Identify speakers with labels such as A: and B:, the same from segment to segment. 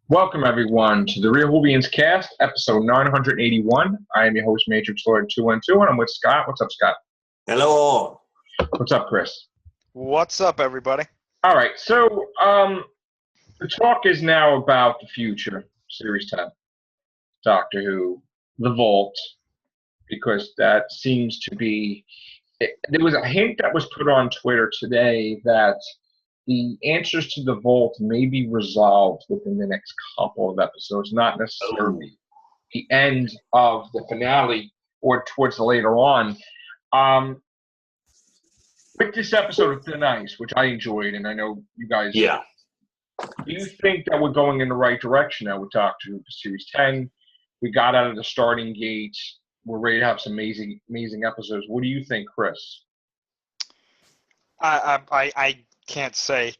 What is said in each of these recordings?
A: Welcome, everyone, to the Real Whovians cast, episode 981. I am your host, Matrix Lord 212, and I'm with Scott. What's up, Scott?
B: Hello.
A: What's up, Chris?
C: What's up, everybody?
A: All right, so the talk is now about the future, Series 10, Doctor Who, The Vault, because that seems to be... There was a hint that was put on Twitter today that the answers to the Vault may be resolved within the next couple of episodes, not necessarily the end of the finale or towards the later on. With this episode of Thin Ice, which I enjoyed, and I know you guys...
B: Yeah.
A: Do you think that we're going in the right direction now with Doctor Who Series 10? We got out of the starting gate. We're ready to have some amazing episodes. What do you think, Chris?
C: I can't say.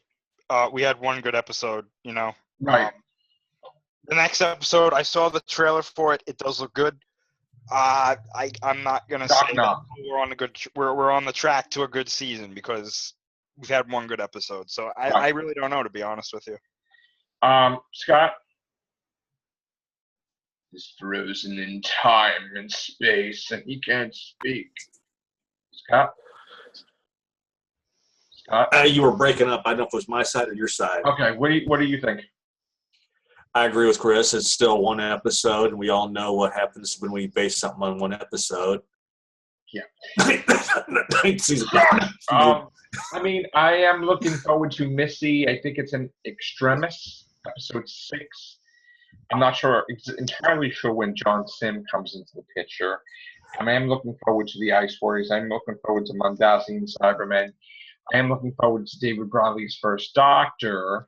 C: We had one good episode, you know.
A: Right.
C: The next episode, I saw the trailer for it. It does look good. I'm not gonna say that we're on a good. We're on the track to a good season because we've had one good episode. So I really don't know, to be honest with you.
A: Scott is frozen in time and space, and he can't speak. Scott.
B: You were breaking up. I don't know if it was my side or your side.
A: Okay, what do you think?
B: I agree with Chris. It's still one episode, and we all know what happens when we base something on one episode.
A: Yeah. I mean, I am looking forward to Missy. I think it's an Extremis, episode 6. I'm not entirely sure when John Sim comes into the picture. I am looking forward to the Ice Warriors. I'm looking forward to Mondasi and Cybermen. I am looking forward to David Bradley's first Doctor.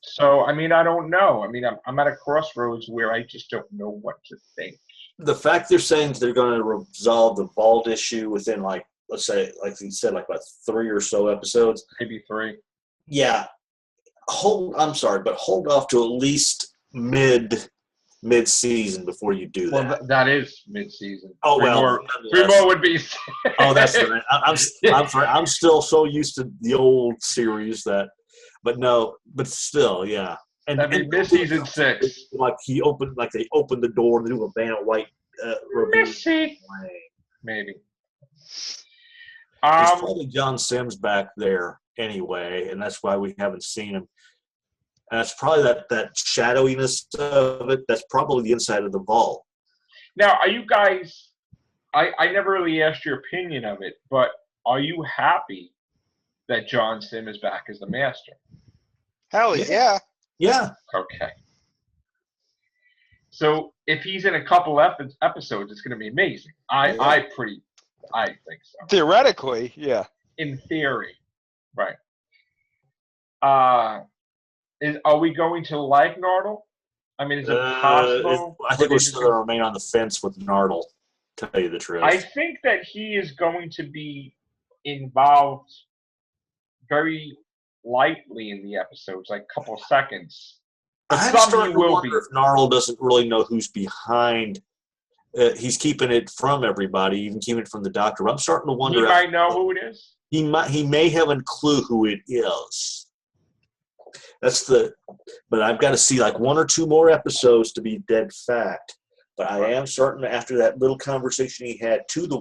A: So, I mean, I don't know. I mean, I'm at a crossroads where I just don't know what to think.
B: The fact they're saying they're going to resolve the Vault issue within, like, let's say, like you said, like about 3 or so episodes.
A: Maybe 3.
B: Yeah. Hold off to at least mid-season before you do that.
A: Well, that is mid-season.
B: Oh,
A: Three more would be...
B: Oh, that's right. I'm sorry. I'm still so used to the old series that... But still, yeah. And
A: mid-season 6.
B: Like they opened the door and they do a band of white
A: Missy. Maybe.
B: It's probably John Sims back there anyway, and that's why we haven't seen him. And it's probably that shadowiness of it. That's probably the inside of the Vault.
A: Now, are you guys? I never really asked your opinion of it, but are you happy that John Sim is back as the Master?
C: Hell yeah.
B: Yeah.
A: Okay. So if he's in a couple episodes, it's going to be amazing. I think so.
C: Theoretically, yeah.
A: In theory, right. Are we going to like Nardole? I mean, is it possible?
B: I think we're still going to remain on the fence with Nardole, to tell you the truth.
A: I think that he is going to be involved very lightly in the episodes, like a couple of seconds.
B: I'm starting to wonder if Nardole doesn't really know who's behind. He's keeping it from everybody, even keeping it from the Doctor. I'm starting to wonder.
A: He might know who it is.
B: He may have a clue who it is. But I've got to see like 1 or 2 more episodes to be dead fact. But I am certain after that little conversation he had to the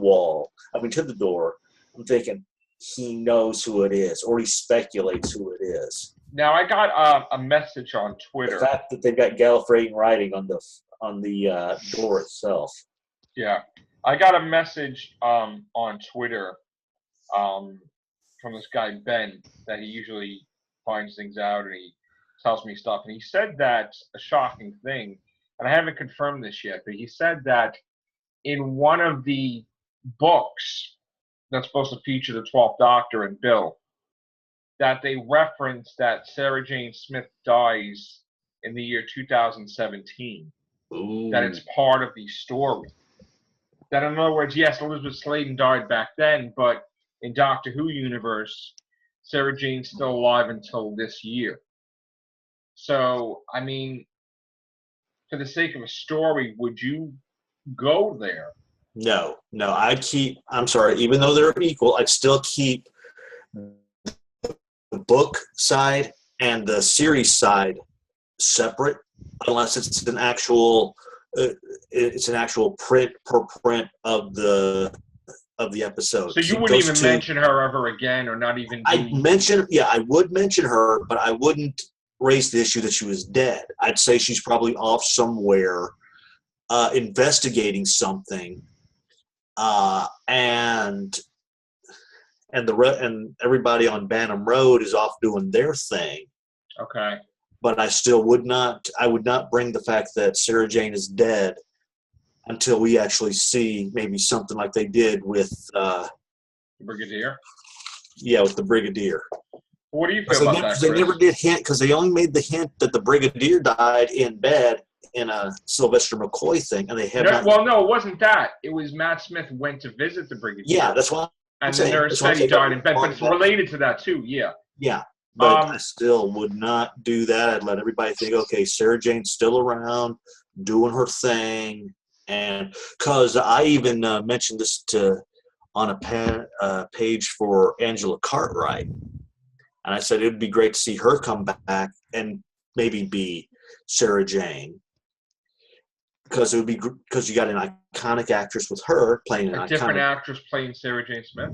B: door, I'm thinking he knows who it is, or he speculates who it is.
A: Now I got a message on Twitter.
B: The fact that they've got Gallifreyan writing on the door itself.
A: Yeah, I got a message on Twitter from this guy Ben that he usually finds things out and he tells me stuff, and he said that a shocking thing, and I haven't confirmed this yet, but he said that in one of the books that's supposed to feature the 12th Doctor and Bill, that they reference that Sarah Jane Smith dies in the year 2017.
B: Ooh.
A: That it's part of the story. That in other words, yes, Elizabeth Sladen died back then, but in Doctor Who universe, Sarah Jane's still alive until this year. So, I mean, for the sake of a story, would you go there?
B: No. I'm sorry, even though they're equal, I'd still keep book side and the series side separate, unless it's an actual print per print of the episode.
A: So you wouldn't even mention her ever again, or not even.
B: I would mention her, but I wouldn't raise the issue that she was dead. I'd say she's probably off somewhere investigating something, and everybody on Banham Road is off doing their thing.
A: Okay.
B: But I still would not bring the fact that Sarah Jane is dead until we actually see maybe something like they did with
A: the Brigadier.
B: Yeah, with the Brigadier.
A: What do you feel about that, Chris?
B: They never did hint, because they only made the hint that the Brigadier died in bed in a Sylvester McCoy thing, and they have not.
A: Well, no, it wasn't that. It was Matt Smith went to visit the Brigadier.
B: Yeah, that's what I'm saying.
A: And then there said he died in bed, but it's related to that too. Yeah.
B: Yeah. But I still would not do that. I'd let everybody think, okay, Sarah Jane's still around, doing her thing. And because I even mentioned this on a page for Angela Cartwright. And I said it would be great to see her come back and maybe be Sarah Jane. Because it would be because you got an iconic actress with her playing
A: a different actress playing Sarah Jane Smith.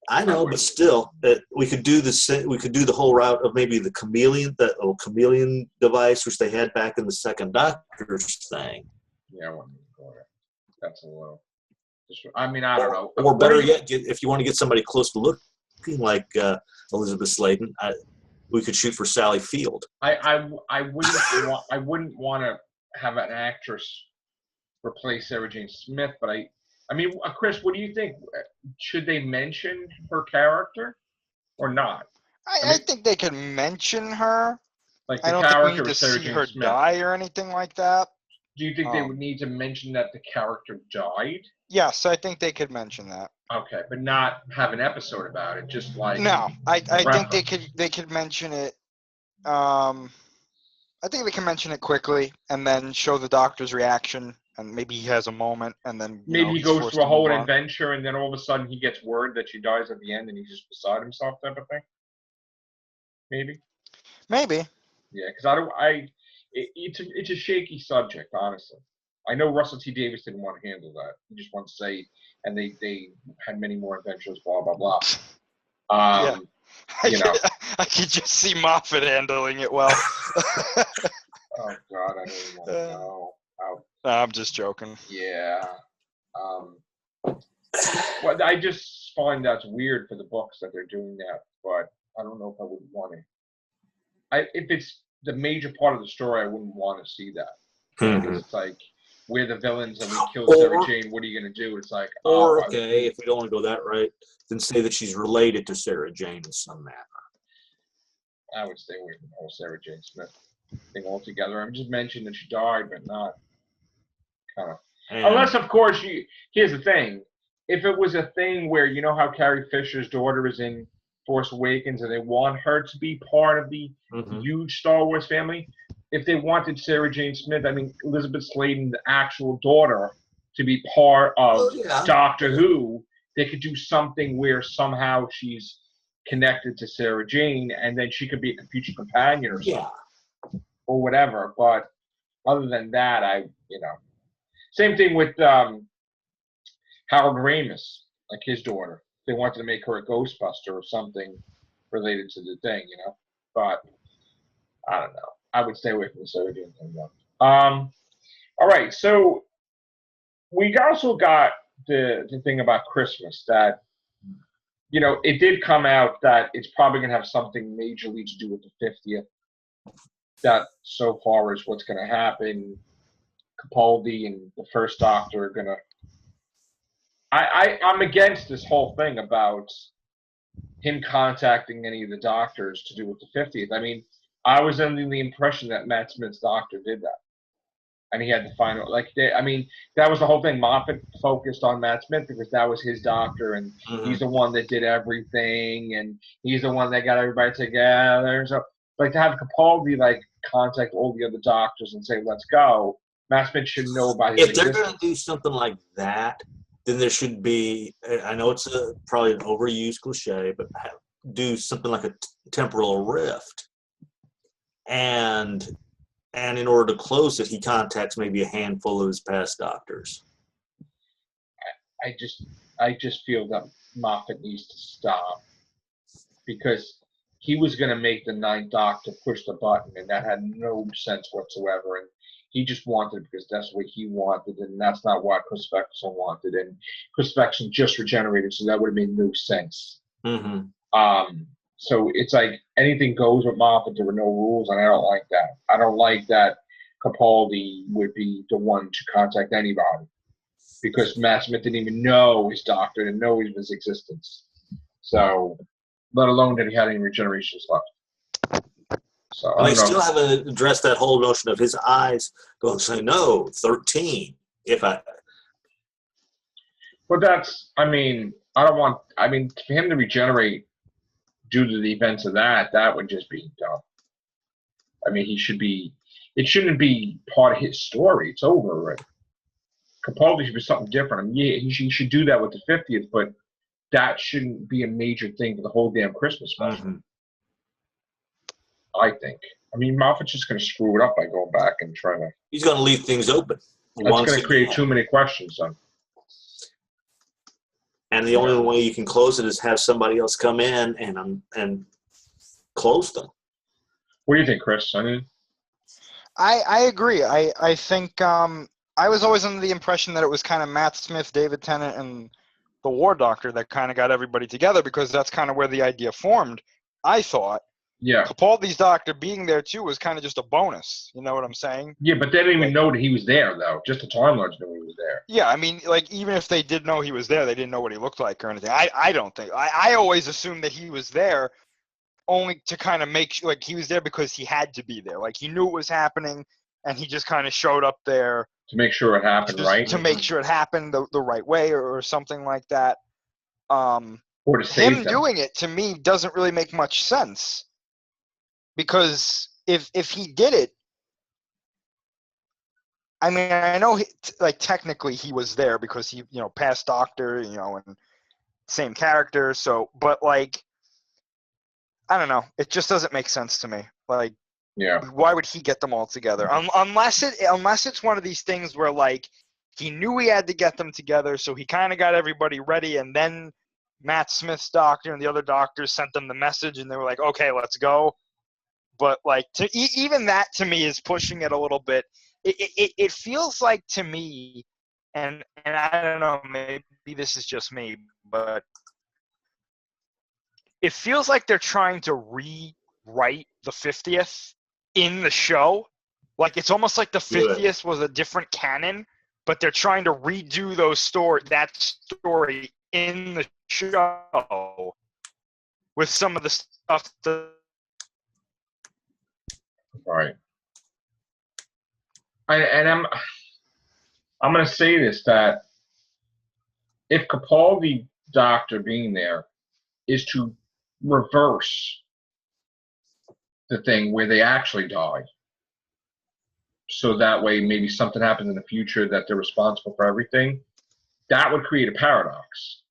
B: I know, but still, we could do the whole route of maybe the chameleon, that little chameleon device, which they had back in the Second Doctor's thing.
A: Yeah, I wouldn't go there. That's a little. I mean, I don't know.
B: Or better yet, if you want to get somebody close to looking like Elizabeth Sladen, we could shoot for Sally Field.
A: I wouldn't want to have an actress replace Sarah Jane Smith, but I mean, Chris, what do you think? Should they mention her character or not?
C: I think they can mention her.
A: Like the
C: I don't
A: character
C: think we need to
A: Sarah
C: see
A: Jane
C: her
A: Smith.
C: die or anything like that.
A: Do you think they would need to mention that the character died?
C: Yes, I think they could mention that.
A: Okay, but not have an episode about it, just like
C: no. I think they could mention it. I think they can mention it quickly and then show the Doctor's reaction. And maybe he has a moment, and then
A: maybe he goes through a whole adventure, and then all of a sudden he gets word that she dies at the end, and he's just beside himself, type of thing. Maybe. Yeah, because it's a shaky subject, honestly. I know Russell T Davies didn't want to handle that. He just wanted to say, and they had many more adventures, blah blah blah.
C: Yeah. I could just see Moffat handling it well.
A: Oh God, I don't even want to know.
C: I'm just joking.
A: Yeah. Well, I just find that's weird for the books that they're doing that, but I don't know if I would want it. If it's the major part of the story, I wouldn't want to see that.
B: Mm-hmm.
A: It's like, we're the villains and we killed Sarah Jane. What are you going to do? It's like,
B: okay, if we don't want to go that right, then say that she's related to Sarah Jane in some manner.
A: I would stay away from the whole Sarah Jane Smith thing altogether. I'm just mentioning that she died, but not. Unless, of course, here's the thing. If it was a thing where, you know how Carrie Fisher's daughter is in Force Awakens and they want her to be part of the huge Star Wars family, if they wanted Sarah Jane Smith, I mean, Elizabeth Sladen, the actual daughter, to be part of Doctor Who, they could do something where somehow she's connected to Sarah Jane and then she could be a future companion or something. Or whatever. But other than that, Same thing with Harold Ramis, like his daughter. They wanted to make her a Ghostbuster or something related to the thing, But I don't know. I would stay away from the Sarah Jane thing. All right, so we also got the thing about Christmas that, it did come out that it's probably going to have something majorly to do with the 50th. That so far is what's going to happen. Capaldi and the First Doctor are gonna. I'm against this whole thing about him contacting any of the doctors to do with the 50th. I mean, I was under the impression that Matt Smith's doctor did that, and he had the final. That was the whole thing. Moffat focused on Matt Smith because that was his doctor, and he's the one that did everything, and he's the one that got everybody together. So, to have Capaldi contact all the other doctors and say, "Let's go." Matt Smith should know about his
B: existence. If they're going to do something like that, then there should be, I know it's probably an overused cliche, but do something like a temporal rift, and in order to close it, he contacts maybe a handful of his past doctors.
A: I just feel that Moffat needs to stop, because he was going to make the Ninth Doctor push the button, and that had no sense whatsoever. And he just wanted it because that's what he wanted, and that's not what Chris Eccleston wanted. And Chris Eccleston just regenerated, so that would have made no sense.
B: Mm-hmm.
A: So it's like anything goes with Moffat. There were no rules, and I don't like that. I don't like that Capaldi would be the one to contact anybody, because Matt Smith didn't even know his doctor, didn't know his existence. So, let alone that he had any regenerations left. So
B: And
A: I
B: they
A: don't
B: still
A: know.
B: haven't addressed that whole notion of his eyes going to say, no, 13.
A: But that's, I mean, for him to regenerate due to the events of that would just be dumb. I mean, it shouldn't be part of his story. It's over already. Capaldi should be something different. I mean, yeah, he should do that with the 50th, but that shouldn't be a major thing for the whole damn Christmas special.
B: Mm-hmm.
A: I think. I mean, Moffat's just going to screw it up by going back and trying to.
B: He's going to leave things open.
A: That's going to create too many questions, son.
B: And the only way you can close it is have somebody else come in and close them.
A: What do you think, Chris?
C: I agree. I think I was always under the impression that it was kind of Matt Smith, David Tennant, and the War Doctor that kind of got everybody together, because that's kind of where the idea formed, I thought.
A: Yeah.
C: Capaldi's doctor being there, too, was kind of just a bonus. You know what I'm saying?
A: Yeah, but they didn't even know that he was there, though. Just the Time Lords knew he was there.
C: Yeah, I mean, like, even if they did know he was there, they didn't know what he looked like or anything. I don't think. I always assumed that he was there only to kind of make sure, like, he was there because he had to be there. Like, he knew it was happening, and he just kind of showed up there.
A: To make sure it happened, right?
C: To make sure it happened the right way or something like that.
A: Or to save
C: him doing it, to me, doesn't really make much sense. Because if he did it, I mean, I know, technically he was there because he, past doctor, and same character. So, but, like, I don't know. It just doesn't make sense to me. Like,
A: yeah,
C: why would he get them all together? Unless it's one of these things where, like, he knew he had to get them together, so he kind of got everybody ready, and then Matt Smith's doctor and the other doctors sent them the message, and they were like, okay, let's go. But, like, even that, to me, is pushing it a little bit. It feels like, to me, and I don't know, maybe this is just me, but it feels like they're trying to rewrite the 50th in the show. Like, it's almost like the 50th was a different canon, but they're trying to redo that story in the show with some of the stuff that.
A: Right. I'm going to say this, that if Capaldi doctor being there is to reverse the thing where they actually die, so that way maybe something happens in the future that they're responsible for everything, that would create a paradox.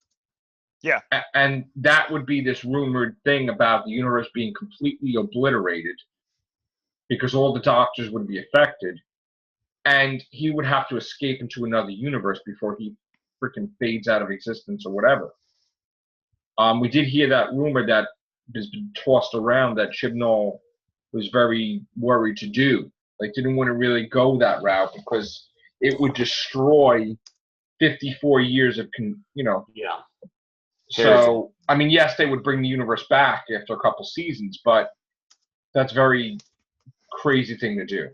C: Yeah.
A: And that would be this rumored thing about the universe being completely obliterated because all the doctors would be affected, and he would have to escape into another universe before he freaking fades out of existence or whatever. We did hear that rumor that has been tossed around that Chibnall was very worried to do. Like, didn't want to really go that route because it would destroy 54 years of,
B: Yeah.
A: So, I mean, yes, they would bring the universe back after a couple seasons, but that's a very crazy thing to do.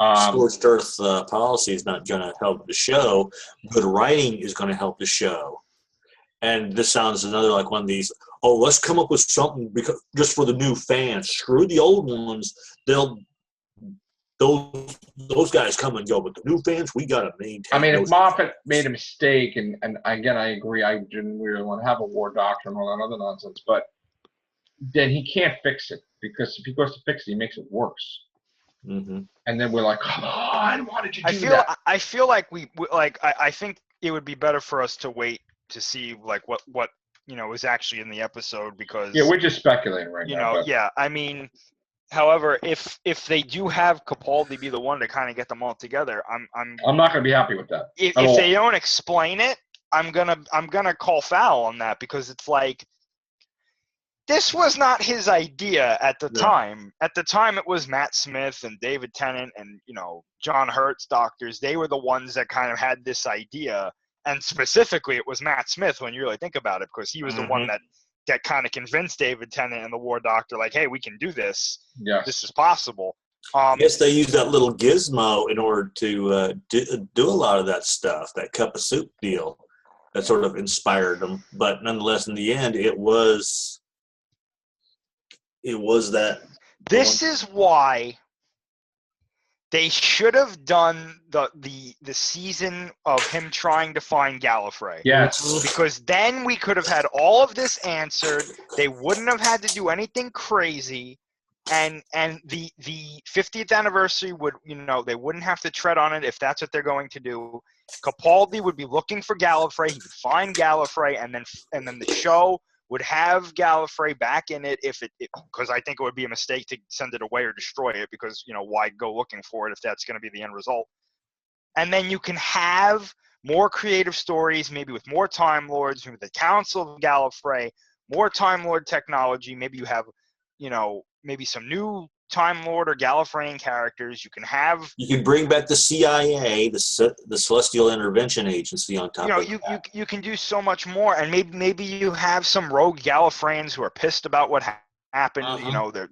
B: Scorched Earth policy is not going to help the show. Good writing is going to help the show. And this sounds another like one of these, let's come up with something just for the new fans. Screw the old ones. Those guys come and go, but the new fans, we got to maintain.
A: I mean, if Moffat made a mistake, and again, I agree, I didn't really want to have a war doctor and all that other nonsense, but then he can't fix it, because if he goes to fix it, he makes it worse.
B: Mm-hmm.
A: And then we're like, come on, why did you do that?
C: I feel like I think it would be better for us to wait to see, like, what was actually in the episode because
A: Yeah, we're just speculating right now. But
C: yeah, I mean, however, if they do have Capaldi be the one to kind of get them all together,
A: I'm not going to be happy with that.
C: if
A: at all.
C: they don't explain it, I'm gonna call foul on that because it's like this was not his idea at the time. At the time, it was Matt Smith and David Tennant and John Hurt's doctors. They were the ones that kind of had this idea, and specifically, it was Matt Smith when you really think about it, because he was the one that kind of convinced David Tennant and the War Doctor, like, hey, we can do this.
A: Yes.
C: This is possible.
B: Yes, they used that little gizmo in order to do a lot of that stuff, that cup of soup deal that sort of inspired them. But nonetheless, in the end, it was that.
C: This is why they should have done the season of him trying to find Gallifrey.
A: Yes.
C: Because then we could have had all of this answered. They wouldn't have had to do anything crazy. And the 50th anniversary would, they wouldn't have to tread on it if that's what they're going to do. Capaldi would be looking for Gallifrey. He would find Gallifrey, and then the show would have Gallifrey back in it because I think it would be a mistake to send it away or destroy it because, why go looking for it if that's going to be the end result? And then you can have more creative stories, maybe with more Time Lords, maybe the Council of Gallifrey, more Time Lord technology. Maybe you have, maybe some new Time Lord or Gallifreyan characters. You can
B: bring back the CIA, the Celestial Intervention Agency on top of that.
C: You can do so much more, and maybe you have some rogue Gallifreyans who are pissed about what happened.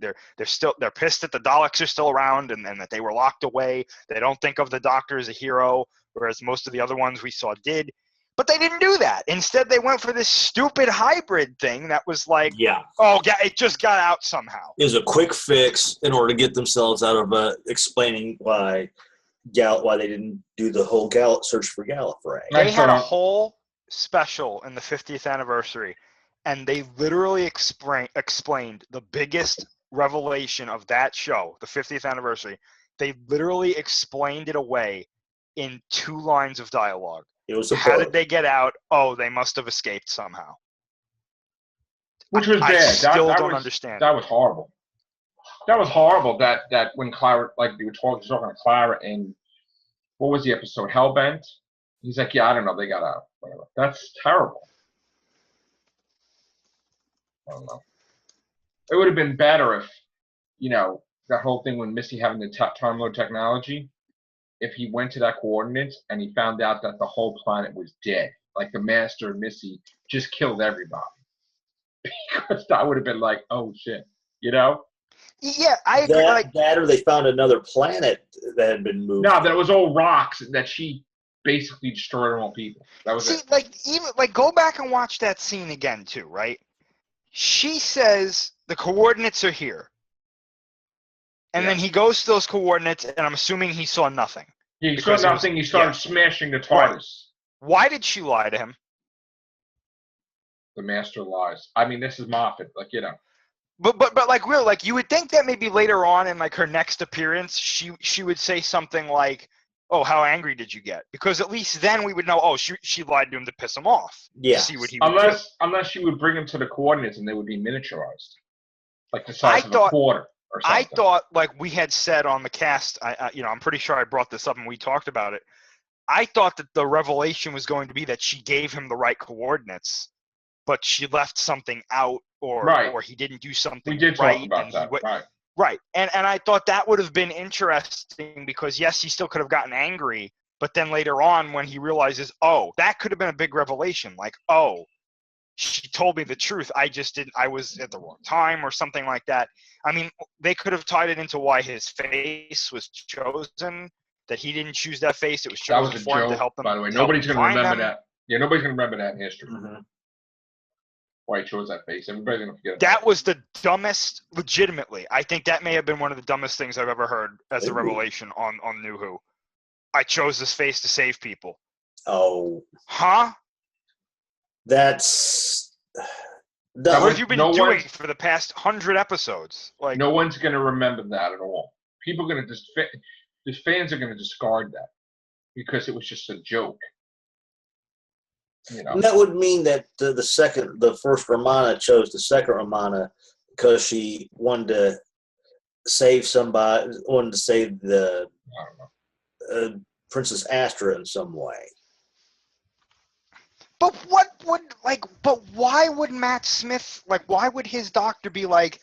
C: They're pissed that the Daleks are still around and that they were locked away. They don't think of the Doctor as a hero, whereas most of the other ones we saw did. But they didn't do that. Instead, they went for this stupid hybrid thing that was like, it just got out somehow.
B: It was a quick fix in order to get themselves out of explaining why they didn't do the whole search for Gallifrey.
C: They had a whole special in the 50th anniversary, and they literally explained the biggest revelation of that show, the 50th anniversary. They literally explained it away in 2 lines of dialogue. How did they get out? Oh, they must have escaped somehow.
A: Which was bad.
C: I still don't understand.
A: That was horrible. That was horrible. That when Clara, like you were talking to Clara in, what was the episode? Hellbent. He's like, yeah, I don't know. They got out. Whatever. That's terrible. I don't know. It would have been better if, that whole thing when Missy having the Time Lord technology. If he went to that coordinates and he found out that the whole planet was dead, like the Master and Missy just killed everybody, because that would have been like, oh shit,
C: Yeah, I agree.
B: That or they found another planet that had been moved.
A: No, that was all rocks that she basically destroyed all people. That was it.
C: Go back and watch that scene again too, right? She says the coordinates are here. And then he goes to those coordinates, and I'm assuming he saw nothing.
A: He saw nothing. He started smashing the TARDIS. Right.
C: Why did she lie to him?
A: The Master lies. I mean, this is Moffat,
C: But really, you would think that maybe later on in her next appearance, she would say something like, "Oh, how angry did you get?" Because at least then we would know. Oh, she lied to him to piss him off.
B: Yeah.
C: To see what he would do.
A: Unless she would bring him to the coordinates and they would be miniaturized, like the size of a quarter.
C: I thought, we had said on the cast, I'm pretty sure I brought this up and we talked about it. I thought that the revelation was going to be that she gave him the right coordinates, but she left something out, or he didn't do something right.
A: We did talk about that.
C: Right. And I thought that would have been interesting because, yes, he still could have gotten angry, but then later on when he realizes, oh, that could have been a big revelation. She told me the truth. I was at the wrong time or something like that. I mean, they could have tied it into why his face was chosen, that he didn't choose that face. It was chosen for him to help them.
A: By the way, nobody's going to remember that. Yeah, nobody's going to remember that in history.
B: Mm-hmm.
A: Why he chose that face. Everybody's going to forget
C: that was the dumbest, legitimately. I think that may have been one of the dumbest things I've ever heard as a revelation on New Who. I chose this face to save people.
B: Oh.
C: Huh?
B: That's
C: what have you been doing for the past 100 episodes?
A: No one's going to remember that at all. People are going to the fans are going to discard that because it was just a joke. you know.
B: And that would mean that the first Romana chose the second Romana because she wanted to save somebody, wanted to save the
A: I don't know.
B: Princess Astra in some way.
C: But but why would Matt Smith, why would his doctor be like,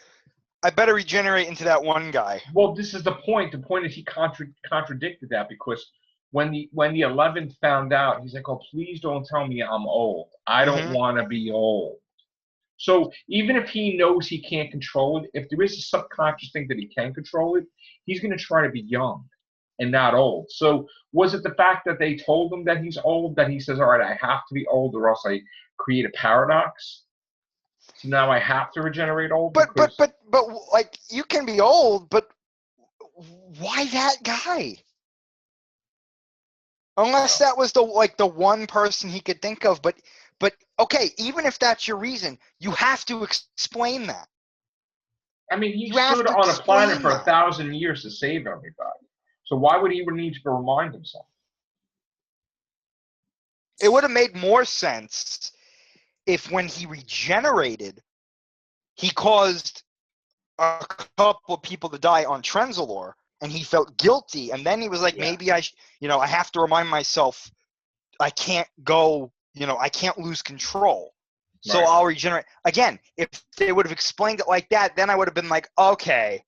C: I better regenerate into that one guy?
A: Well, this is the point. The point is he contradicted that because when the 11th found out, he's like, "Oh, please don't tell me I'm old. I don't want to be old." So even if he knows he can't control it, if there is a subconscious thing that he can control it, he's going to try to be young and not old. So was it the fact that they told him that he's old that he says, "All right, I have to be old or else I create a paradox"? So now I have to regenerate old.
C: But you can be old, but why that guy? Unless that was the one person he could think of, but okay, even if that's your reason, you have to explain that.
A: I mean, he stood on a planet for 1,000 years to save everybody. So why would he need to remind himself?
C: It would have made more sense if when he regenerated, he caused a couple of people to die on Trenzalore, and he felt guilty, and then he was like, maybe I have to remind myself I can't go, I can't lose control. So I'll regenerate. Again, if they would have explained it like that, then I would have been like, okay,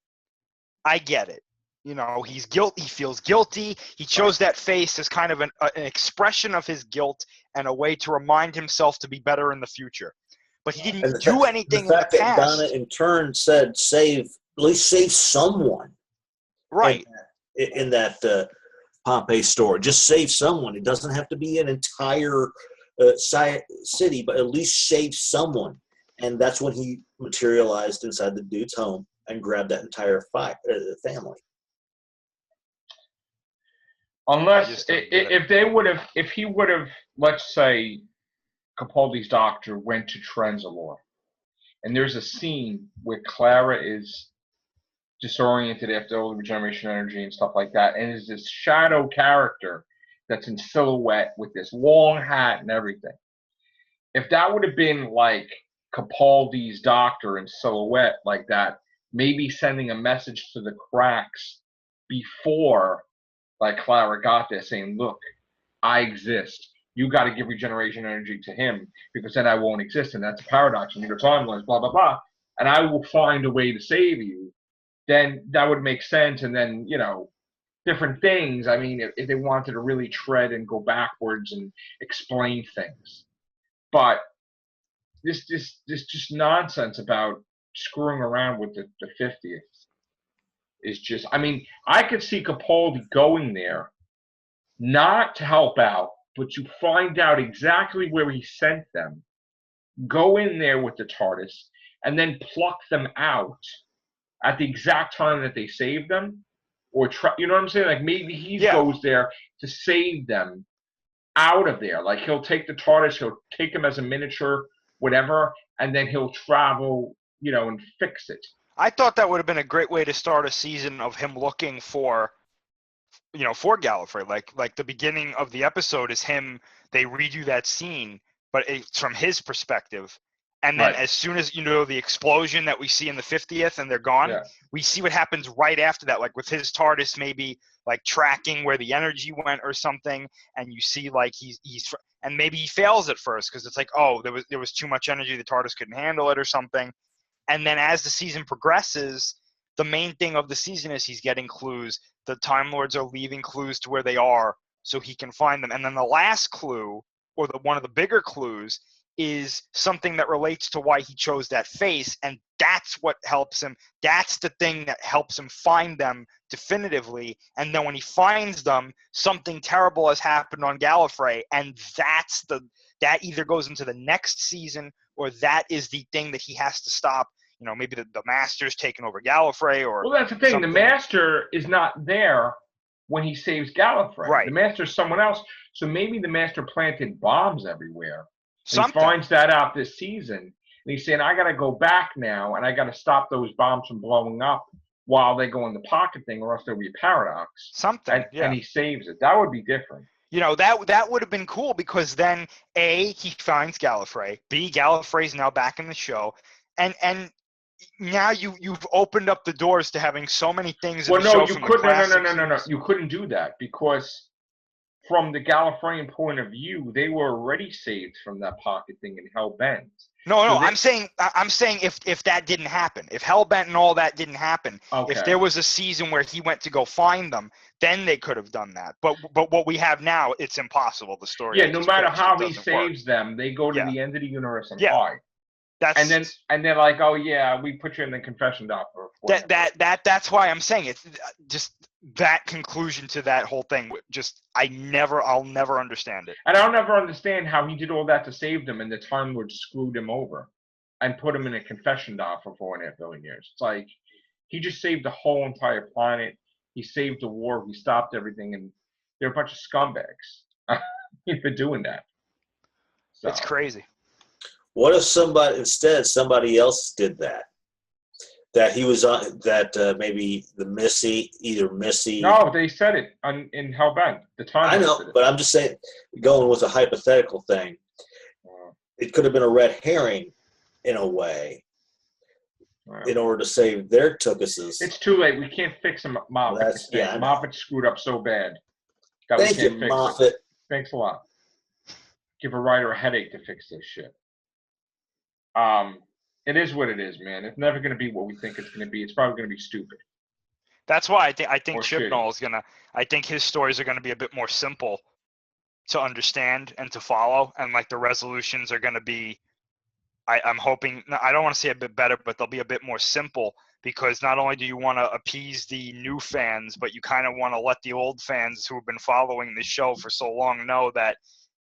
C: I get it. He's guilty. He feels guilty. He chose that face as kind of an expression of his guilt and a way to remind himself to be better in the future. But he didn't do anything in the past.
B: The fact that Donna in turn said, at least save someone.
C: Right.
B: In that Pompeii story. Just save someone. It doesn't have to be an entire city, but at least save someone. And that's when he materialized inside the dude's home and grabbed that entire family.
A: Unless if he would have, let's say, Capaldi's doctor went to Trenzalore, and there's a scene where Clara is disoriented after all the regeneration energy and stuff like that, and is this shadow character that's in silhouette with this long hat and everything. If that would have been like Capaldi's doctor in silhouette like that, maybe sending a message to the cracks before Clara got there saying, look, I exist. You got to give regeneration energy to him because then I won't exist. And that's a paradox. And your timelines, blah, blah, blah. And I will find a way to save you. Then that would make sense. And then, different things. I mean, if they wanted to really tread and go backwards and explain things. But this just nonsense about screwing around with the 50th is just, I mean, I could see Capaldi going there not to help out, but to find out exactly where he sent them, go in there with the TARDIS, and then pluck them out at the exact time that they saved them, or try, you know what I'm saying? Like maybe he goes there to save them out of there. Like he'll take the TARDIS, he'll take him as a miniature, whatever, and then he'll travel, and fix it.
C: I thought that would have been a great way to start a season of him looking for Gallifrey. Like the beginning of the episode is him, they redo that scene, but it's from his perspective. And then as soon as, the explosion that we see in the 50th and they're gone, we see what happens right after that, like with his TARDIS maybe tracking where the energy went or something. And you see and maybe he fails at first because it's like, oh, there was too much energy. The TARDIS couldn't handle it or something. And then as the season progresses, the main thing of the season is he's getting clues. The Time Lords are leaving clues to where they are so he can find them. And then the last clue, or one of the bigger clues, is something that relates to why he chose that face. And that's what helps him. That's the thing that helps him find them definitively. And then when he finds them, something terrible has happened on Gallifrey. And that either goes into the next season or that is the thing that he has to stop. Maybe the Master's taking over Gallifrey or.
A: Well, that's the thing. Something. The Master is not there when he saves Gallifrey.
C: Right.
A: The Master's someone else. So maybe the Master planted bombs everywhere. He finds that out this season. And he's saying, I got to go back now and I got to stop those bombs from blowing up while they go in the pocket thing or else there'll be a paradox.
C: Something.
A: And he saves it. That would be different.
C: You know, that would have been cool because then A, he finds Gallifrey. B, Gallifrey's now back in the show. And now you've opened up the doors to having so many things in
A: Well,
C: the
A: no,
C: show
A: you
C: from the
A: couldn't.
C: classic
A: No.
C: series.
A: You couldn't do that because from the Gallifreyan point of view, they were already saved from that pocket thing in Hellbent.
C: No,
A: So
C: I'm saying if that didn't happen, if Hellbent and all that didn't happen, if
A: Okay.
C: there was a season where he went to go find them, then they could have done that. But what we have now, it's impossible. The story.
A: Yeah,
C: I
A: no
C: just
A: matter
C: pitched,
A: how
C: it
A: he
C: doesn't work.
A: saves them, they go to
C: Yeah.
A: the end of the universe and
C: Yeah.
A: hide.
C: That's
A: And they're like, oh yeah, we put you in the confession dock for
C: that's why I'm saying it's just that conclusion to that whole thing. Just I'll never understand it.
A: And I'll never understand how he did all that to save them, and the Time Lord screwed him over and put him in a confession dock for 4.5 billion years. It's like he just saved the whole entire planet. He saved the war. He stopped everything, and they're a bunch of scumbags for doing that. So.
C: It's crazy.
B: What if somebody else did that? That he was on that maybe either Missy.
A: No, they said it in Hellbent. The Time
B: I
A: Lord
B: know,
A: said it.
B: but I'm just saying, going with a hypothetical thing, it could have been a red herring in a way, in order to save their Tookuses.
A: It's too late. We can't fix him, Moffat. Moffat screwed up so bad.
B: Thank you, Moffat.
A: Thanks a lot. Give a writer a headache to fix this shit. It is what it is, man. It's never going to be what we think it's going to be. It's probably going to be stupid.
C: That's why I think
A: Or
C: Chibnall is gonna. I think his stories are gonna be a bit more simple to understand and to follow, and like the resolutions are gonna be. I'm hoping. I don't want to say a bit better, but they'll be a bit more simple because not only do you want to appease the new fans, but you kind of want to let the old fans who have been following the show for so long know that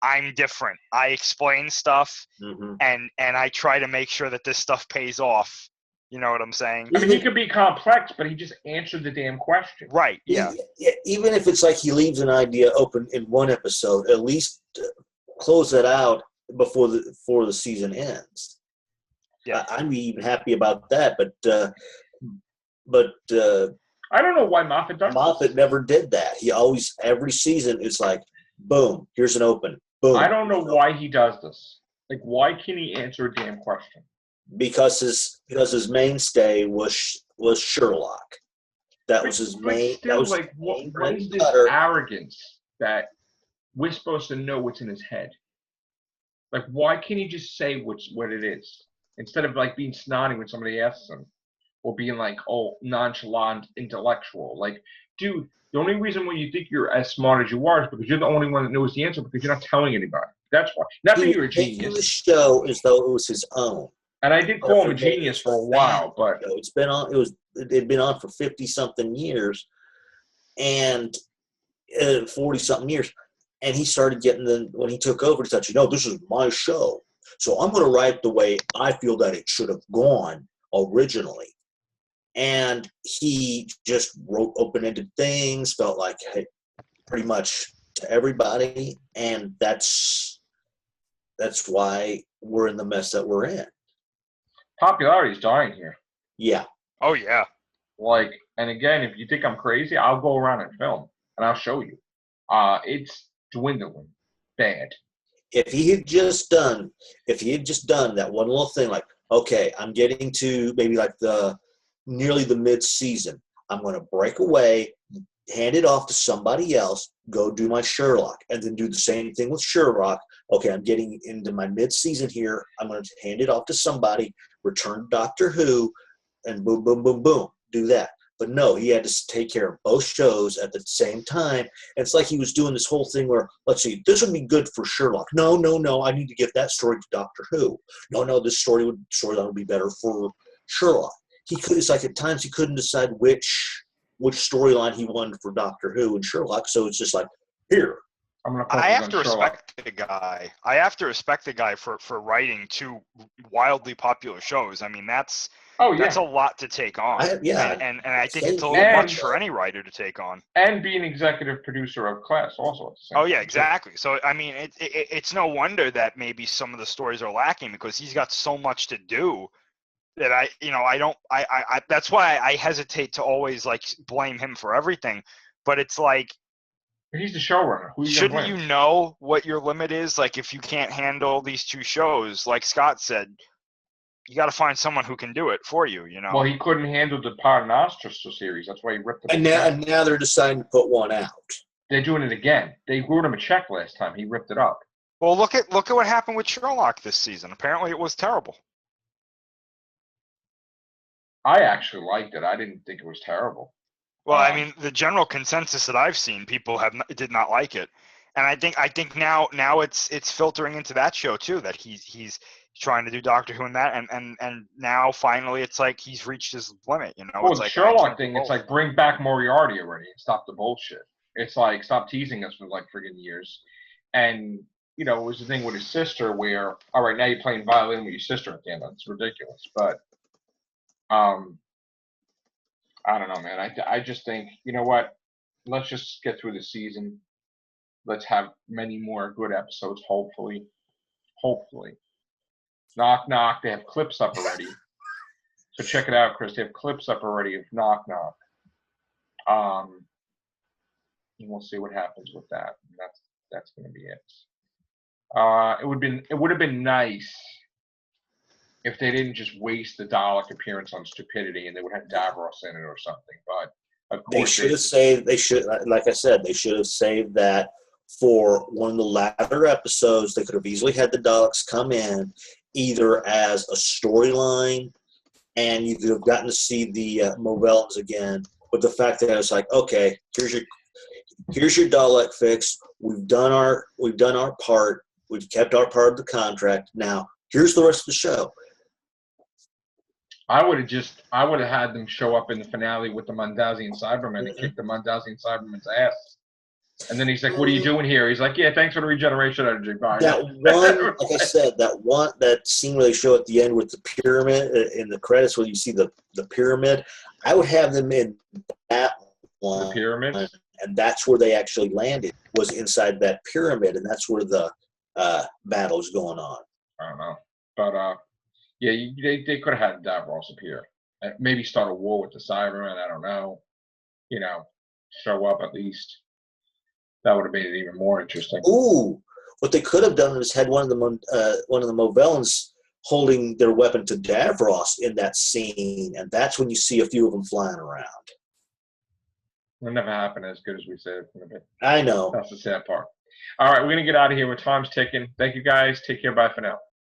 C: I'm different. I explain stuff, and I try to make sure that this stuff pays off. You know what I'm saying?
A: I mean, he could be complex, but he just answered the damn question.
C: Right, yeah.
B: Even if it's like he leaves an idea open in one episode, at least close it out before the season ends.
C: Yeah.
B: I'm even happy about that, but
A: I don't know why Moffat does
B: Moffat never did that. He always, every season, it's like, boom, here's an open. Boom.
A: I don't know why he does this. Like, why can he answer a damn question?
B: Because his mainstay was Sherlock. That was his main.
A: Still,
B: that was
A: like, what is this arrogance that we're supposed to know what's in his head? Like, why can't he just say what it is instead of like being snotty when somebody asks him, or being like, oh, nonchalant, intellectual? Like, dude, the only reason why you think you're as smart as you are is because you're the only one that knows the answer because you're not telling anybody. That's why. Not that you're a genius.
B: The show as though it was his own.
A: And I did call him a genius for a while, but
B: it's been on. It'd been on for 50-something years, and 40-something years, and he started getting when he took over. He said, this is my show, so I'm going to write the way I feel that it should have gone originally. And he just wrote open-ended things, felt like, hey, pretty much to everybody, and that's why we're in the mess that we're in.
A: Popularity's dying here.
B: Yeah.
C: Oh yeah.
A: Like, and again, if you think I'm crazy, I'll go around and film, and I'll show you. It's dwindling bad.
B: If he had just done that one little thing, like, okay, I'm getting to maybe like nearly the mid-season, I'm going to break away, hand it off to somebody else, go do my Sherlock, and then do the same thing with Sherlock. Okay, I'm getting into my mid-season here. I'm going to hand it off to somebody, return Doctor Who, and boom, boom, boom, boom, do that. But no, he had to take care of both shows at the same time. And it's like he was doing this whole thing where, let's see, this would be good for Sherlock. No, I need to give that story to Doctor Who. No, this storyline would be better for Sherlock. It's like at times he couldn't decide which storyline he wanted for Doctor Who and Sherlock. So it's just like, here.
C: I have to respect the guy. I have to respect the guy for writing two wildly popular shows. I mean, that's a lot to take on. And I think it's a little much for any writer to take on.
A: And be an executive producer of Class also.
C: Oh yeah, exactly. So I mean, it's no wonder that maybe some of the stories are lacking because he's got so much to do that I that's why I hesitate to always like blame him for everything. But it's like
A: He's the showrunner. Who you
C: Shouldn't
A: gonna
C: you
A: blame?
C: know what your limit is? Like, if you can't handle these 2 shows, like Scott said, you got to find someone who can do it for you. You know.
A: Well, he couldn't handle the Paternoster series. That's why he ripped it.
B: And now they're deciding to put one out.
A: They're doing it again. They wrote him a check last time. He ripped it up.
C: Well, look at what happened with Sherlock this season. Apparently, it was terrible.
A: I actually liked it. I didn't think it was terrible.
C: Well, I mean, the general consensus that I've seen, people did not like it, and I think now it's filtering into that show too, that he's trying to do Doctor Who and that, and now finally it's like he's reached his limit. You know,
A: Well,
C: it's
A: the
C: like
A: Sherlock thing, it's like bring back Moriarty already and stop the bullshit. It's like stop teasing us for like friggin' years. And you know, it was the thing with his sister where, all right, now you're playing violin with your sister at the end. It's ridiculous. But I don't know, man. I just think, you know what? Let's just get through the season. Let's have many more good episodes, hopefully. Hopefully. Knock Knock. They have clips up already. So check it out, Chris. They have clips up already of Knock Knock. And we'll see what happens with that. That's going to be it. It would have been nice if they didn't just waste the Dalek appearance on stupidity and they would have Davros in it or something. But of course,
B: They should have saved. They should, like I said, they should have saved that for one of the latter episodes. They could have easily had the Daleks come in either as a storyline, and you could have gotten to see the Movellans again. But the fact that it's like, okay, here's your Dalek fix. We've done our part. We've kept our part of the contract. Now here's the rest of the show.
A: I would have had them show up in the finale with the Mundazian Cybermen and kick the Mundazian Cybermen's ass. And then he's like, "What are you doing here?" He's like, "Yeah, thanks for the regeneration energy." Bye.
B: That one, like I said, that scene where they show at the end with the pyramid in the credits, where you see the pyramid. I would have them in that one.
A: The pyramids.
B: And that's where they actually landed, was inside that pyramid, and that's where the battle's going on.
A: I don't know, but yeah, they could have had Davros appear, maybe start a war with the Cybermen. I don't know, you know, show up at least. That would have made it even more interesting.
B: Ooh, what they could have done is had one of the Movellans holding their weapon to Davros in that scene, and that's when you see a few of them flying around.
A: It'll never happen as good as we said it's going to be.
B: I know.
A: That's the sad part. All right, we're going to get out of here. Time's ticking. Thank you, guys. Take care. Bye for now.